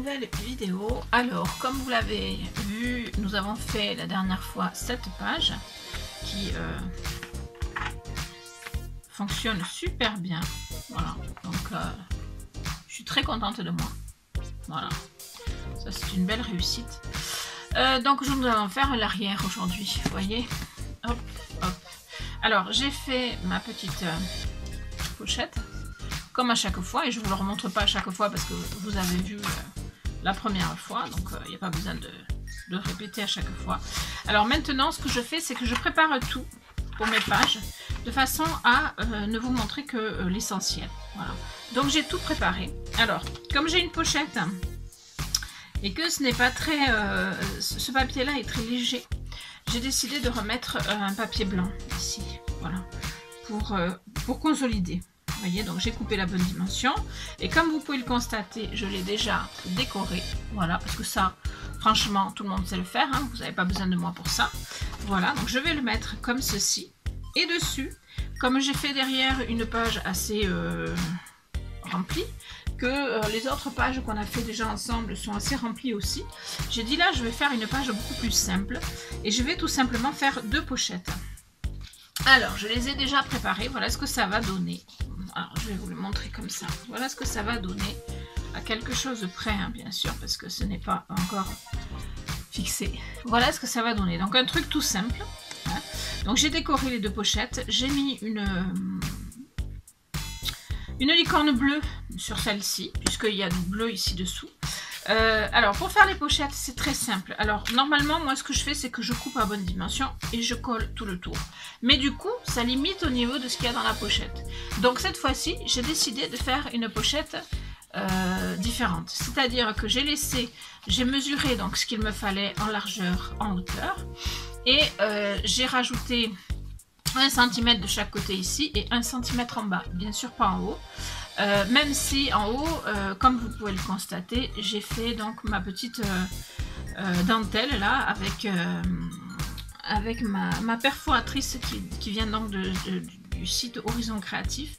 nouvelle vidéo. Alors, comme vous l'avez vu, nous avons fait la dernière fois cette page qui fonctionne super bien. Voilà, donc je suis très contente de moi. Voilà, ça c'est une belle réussite. Donc nous allons faire l'arrière aujourd'hui, vous voyez. Hop, hop. Alors j'ai fait ma petite pochette comme à chaque fois, et je ne vous le remontre pas à chaque fois parce que vous avez vu la première fois, donc il n'y a pas besoin de répéter à chaque fois. Alors maintenant, ce que je fais, c'est que je prépare tout pour mes pages de façon à ne vous montrer que l'essentiel. Voilà. Donc j'ai tout préparé. Alors, comme j'ai une pochette et que ce n'est pas très... ce papier-là est très léger, j'ai décidé de remettre un papier blanc ici, voilà, pour consolider. Vous voyez, donc j'ai coupé la bonne dimension et comme vous pouvez le constater, je l'ai déjà décoré, voilà, parce que ça, franchement, tout le monde sait le faire, hein, vous n'avez pas besoin de moi pour ça. Voilà, donc je vais le mettre comme ceci, et dessus, comme j'ai fait derrière une page assez remplie, que les autres pages qu'on a fait déjà ensemble sont assez remplies aussi, j'ai dit là, je vais faire une page beaucoup plus simple, et je vais tout simplement faire deux pochettes. Alors, je les ai déjà préparées, voilà ce que ça va donner. Alors, je vais vous le montrer comme ça. Voilà ce que ça va donner, à quelque chose près, hein, bien sûr, parce que ce n'est pas encore fixé. Voilà ce que ça va donner. Donc, un truc tout simple. Hein. Donc, j'ai décoré les deux pochettes. J'ai mis une licorne bleue sur celle-ci, puisqu'il y a du bleu ici dessous. Alors, pour faire les pochettes, c'est très simple. Alors, normalement, moi, ce que je fais, c'est que je coupe à bonne dimension et je colle tout le tour. Mais du coup, ça limite au niveau de ce qu'il y a dans la pochette. Donc, cette fois-ci, j'ai décidé de faire une pochette différente. C'est-à-dire que j'ai mesuré donc ce qu'il me fallait en largeur, en hauteur. Et j'ai rajouté 1 cm de chaque côté ici et 1 cm en bas. Bien sûr, pas en haut. Même si en haut, comme vous pouvez le constater, j'ai fait donc ma petite dentelle là avec ma perforatrice qui vient donc du site Horizon Créatif.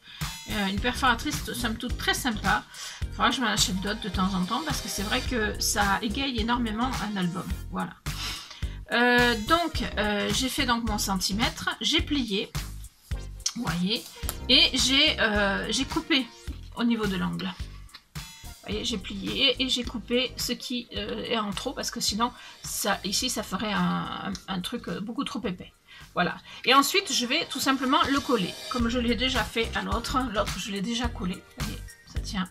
Une perforatrice somme toute très sympa. Il faudra que je m'en achète d'autres de temps en temps parce que c'est vrai que ça égaye énormément un album. Voilà. J'ai fait donc mon centimètre, j'ai plié. Vous voyez, et j'ai coupé au niveau de l'angle. Vous voyez, j'ai plié et j'ai coupé ce qui est en trop parce que sinon, ici, ça ferait un truc beaucoup trop épais. Voilà. Et ensuite, je vais tout simplement le coller, comme je l'ai déjà fait à l'autre. L'autre, je l'ai déjà collé. Vous voyez, ça tient.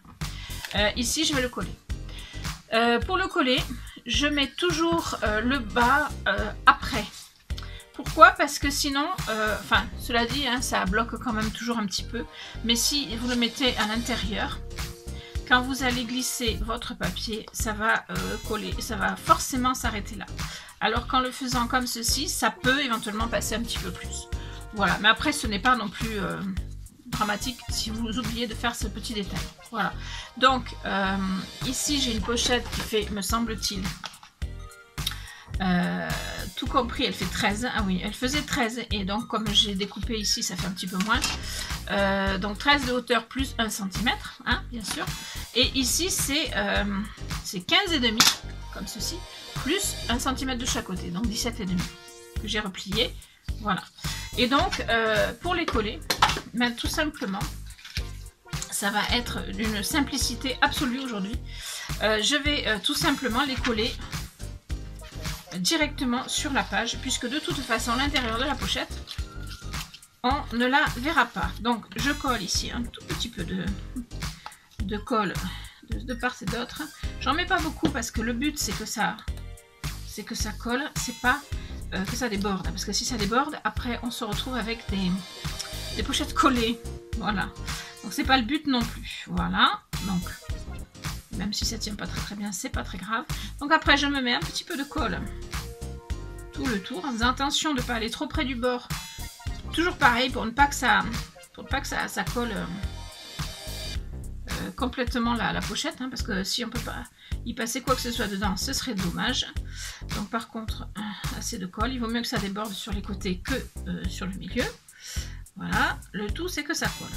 Ici, je vais le coller. Pour le coller, je mets toujours le bas après. Pourquoi? Parce que sinon, enfin, cela dit, hein, ça bloque quand même toujours un petit peu. Mais si vous le mettez à l'intérieur, quand vous allez glisser votre papier, ça va coller, ça va forcément s'arrêter là. Alors qu'en le faisant comme ceci, ça peut éventuellement passer un petit peu plus. Voilà, mais après, ce n'est pas non plus dramatique si vous oubliez de faire ce petit détail. Voilà. Donc, ici, j'ai une pochette qui fait, me semble-t-il, tout compris, elle fait 13. Ah oui, elle faisait 13. Et donc, comme j'ai découpé ici, ça fait un petit peu moins. Donc, 13 de hauteur plus 1 cm, hein, bien sûr. Et ici, c'est 15,5, comme ceci, plus 1 cm de chaque côté. Donc, 17,5 que j'ai replié. Voilà. Et donc, pour les coller, ben, tout simplement, ça va être d'une simplicité absolue aujourd'hui. Je vais tout simplement les coller directement sur la page, puisque de toute façon l'intérieur de la pochette on ne la verra pas. Donc je colle ici un tout petit peu de colle de part et d'autre. J'en mets pas beaucoup parce que le but c'est que ça colle, c'est pas que ça déborde, parce que si ça déborde, après on se retrouve avec des pochettes collées. Voilà, donc c'est pas le but non plus. Voilà, donc même si ça tient pas très bien, c'est pas très grave. Donc après, je me mets un petit peu de colle tout le tour, en faisant attention de ne pas aller trop près du bord. Toujours pareil, pour ne pas que ça colle complètement la pochette, hein, parce que si on peut pas y passer quoi que ce soit dedans, ce serait dommage. Donc par contre, assez de colle. Il vaut mieux que ça déborde sur les côtés que sur le milieu. Voilà, le tout c'est que ça colle.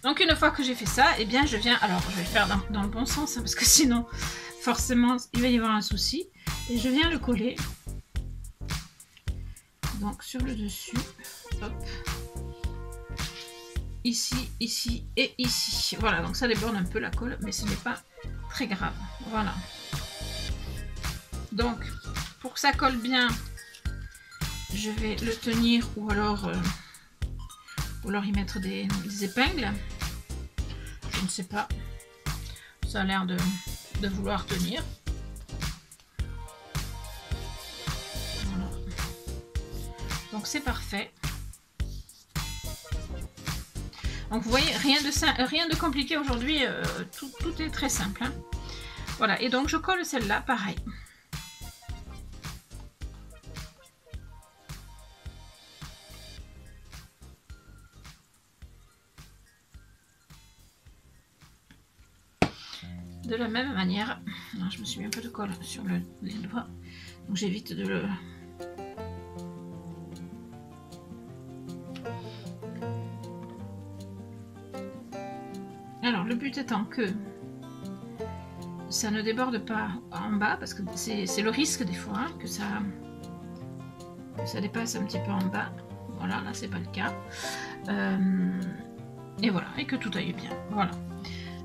Donc une fois que j'ai fait ça, et bien je viens, alors je vais le faire dans le bon sens hein, parce que sinon forcément il va y avoir un souci, et je viens le coller donc sur le dessus, hop, ici, ici et ici. Voilà, donc ça déborde un peu la colle, mais ce n'est pas très grave. Voilà. Donc pour que ça colle bien, je vais le tenir ou alors y mettre des épingles. Je ne sais pas. Ça a l'air de vouloir tenir. Voilà. Donc c'est parfait. Donc vous voyez, rien de compliqué aujourd'hui. Tout est très simple. Hein. Voilà. Et donc je colle celle-là, pareil. De la même manière, alors je me suis mis un peu de colle sur les doigts, donc j'évite de le... Alors le but étant que ça ne déborde pas en bas, parce que c'est le risque des fois hein, que ça dépasse un petit peu en bas. Voilà, là c'est pas le cas. Et voilà, et que tout aille bien. Voilà.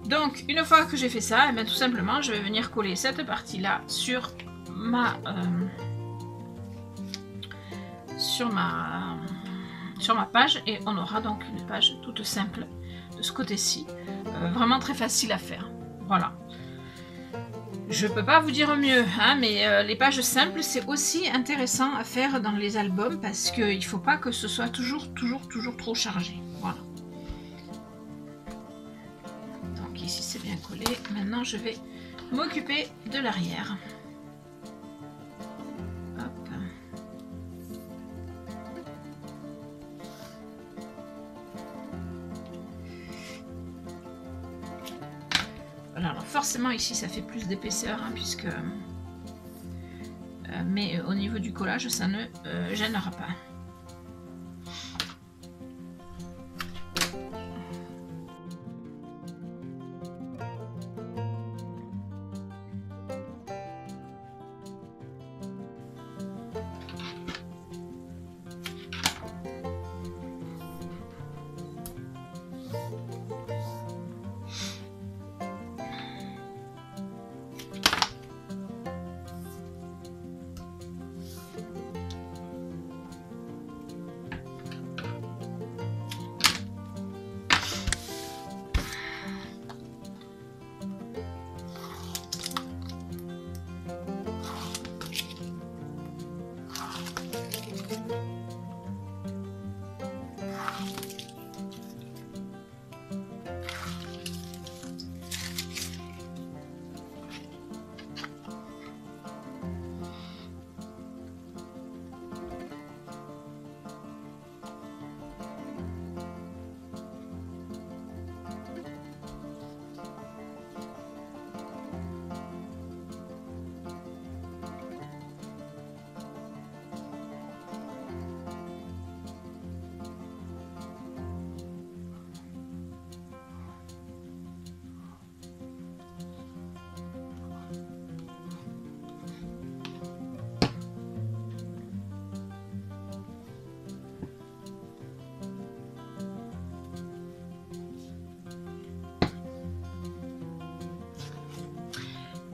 Donc, une fois que j'ai fait ça, eh bien, tout simplement, je vais venir coller cette partie-là sur ma page et on aura donc une page toute simple de ce côté-ci. Vraiment très facile à faire. Voilà. Je peux pas vous dire mieux, hein, mais les pages simples, c'est aussi intéressant à faire dans les albums parce qu'il ne faut pas que ce soit toujours trop chargé. Voilà. Ici c'est bien collé. Maintenant je vais m'occuper de l'arrière. Voilà, alors forcément ici ça fait plus d'épaisseur hein, puisque mais au niveau du collage ça ne gênera pas.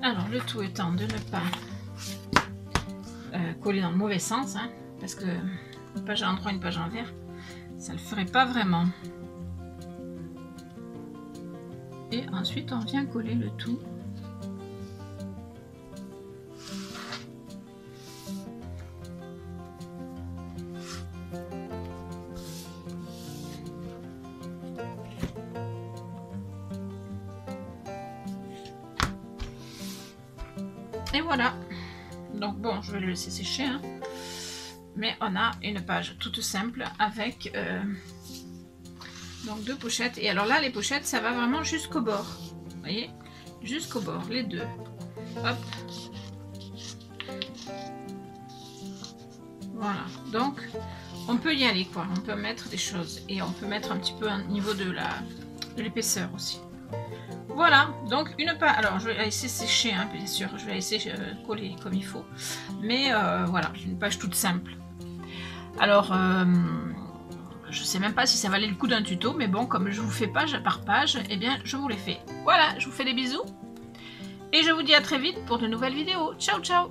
Alors le tout étant de ne pas coller dans le mauvais sens, hein, parce que une page à l'endroit, une page à l'envers, ça le ferait pas vraiment. Et ensuite on vient coller le tout. Et voilà, donc bon, je vais le laisser sécher, hein. Mais on a une page toute simple avec donc deux pochettes. Et alors là, les pochettes, ça va vraiment jusqu'au bord, vous voyez, jusqu'au bord, les deux. Hop. Voilà, donc on peut y aller quoi, on peut mettre des choses et on peut mettre un petit peu au niveau de de l'épaisseur aussi. Voilà, donc une page. Alors je vais la laisser sécher, hein, bien sûr, je vais la laisser coller comme il faut. Mais voilà, une page toute simple. Alors, je sais même pas si ça valait le coup d'un tuto, mais bon, comme je vous fais page par page, eh bien je vous les fais. Voilà, je vous fais des bisous. Et je vous dis à très vite pour de nouvelles vidéos. Ciao, ciao!